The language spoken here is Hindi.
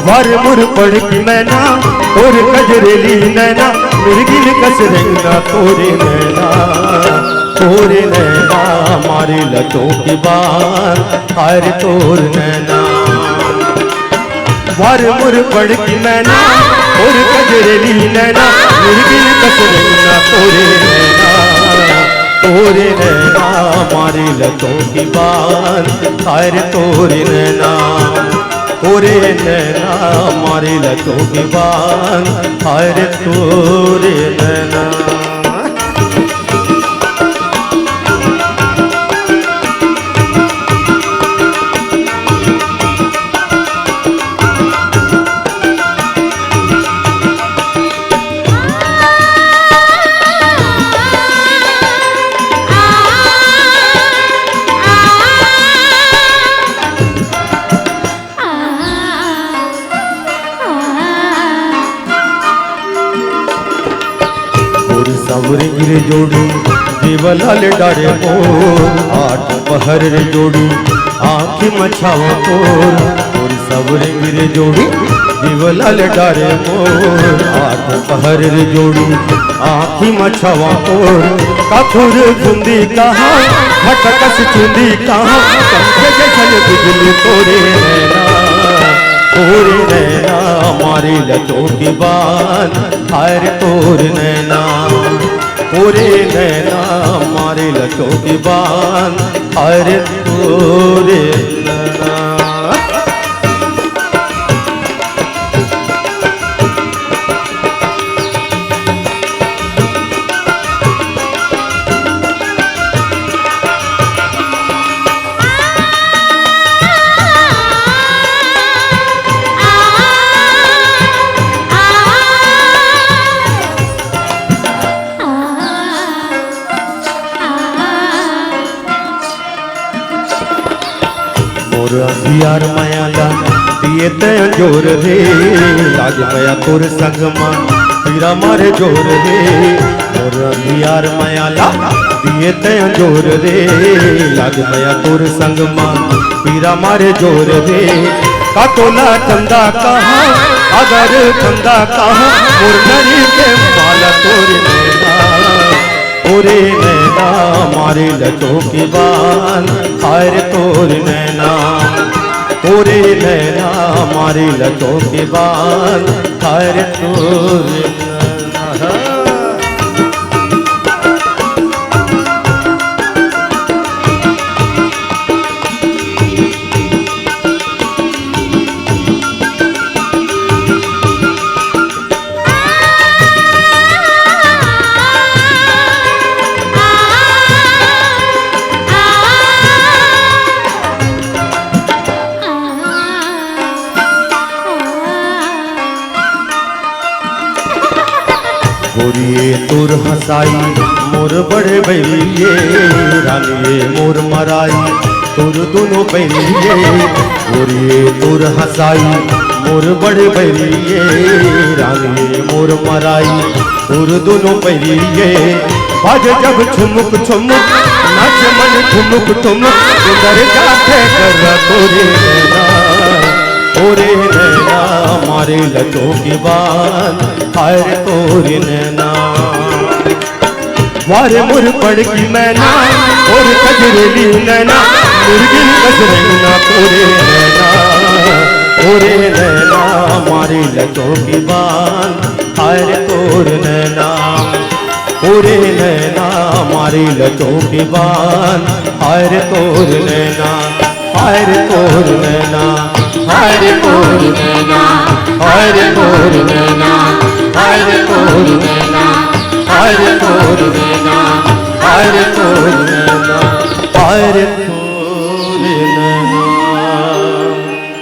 वार मुर पड़ की मैना और कजरेली नैना मिर्गिल कस रंगना तोरे नैना मारे लतों की बार हार तोर नैना। वार मुर पड़ की मैना और कजरेली नैना मिर्गिल कस रंगना तोरे नैना मारे लतों की बार हार तोर नैना। ओरे नैना मारे लतों की बान हाय तोरे नैना। सावरे गिरे जोड़ी देवलाल डारे मोर आठ पहर रे जोड़ी आँखी मछावा तोर। और सावरे गिरे जोड़ी देवलाल डारे मोर आठ पहर रे जोड़ी आँखी मछावा तोर। काफुर बुंदी कहाँ हटकस चुंदी कहाँ कंधे जैसन बिजली तोरे नैना मारी लतों की बान हार तोर नैना। ओरे नैना मारे लतों की बान हार तोरे नैना। मोर अंधियार मायाला दिए तय जोर रे लाग मया तोर संग मां पीरा मारे जोर रे। मोर अंधियार मायाला दिए तय जोर रे लाग मया तोर संग मां पीरा मारे जोर रे। कातोला चंदा कहाँ अगर चंदा कहाँ मोर नरी के माला तोरे नैना। ओरे नैना मारे लतों की बान हार तोर नैना। ओरे नैना मारे लतों की बान हार तोर नैना। गोरिये तोर हंसाई मोर बड़े बैरिये रानिये मोर मराई तोर दोनों बैरिये। गोरिये तोर हंसाई मोर बड़े बैरिये रानिये मोर मराई तोर दोनों बैरिये। बाज जब ठुमुक ठुमुक नाच मन ठुमुक ठुमुक उधर जाके कर तोरे नैना। ओरे नैना मारे लतों की बान हाय तोर नैना। वारे मुर पड़ की मैना और कजरेली नैना मुर्गिल कस रंगना तोरे नैना। ओरे नैना मारे लतों की बान हाय तोर नैना। ओरे नैना मारे लतों की बान हाय तोर नैना। हाय तोर नैना हाय तोर नैना हाय तोर नैना हाय तोर नैना हाय तोर नैना हाय तोर नैना हाय।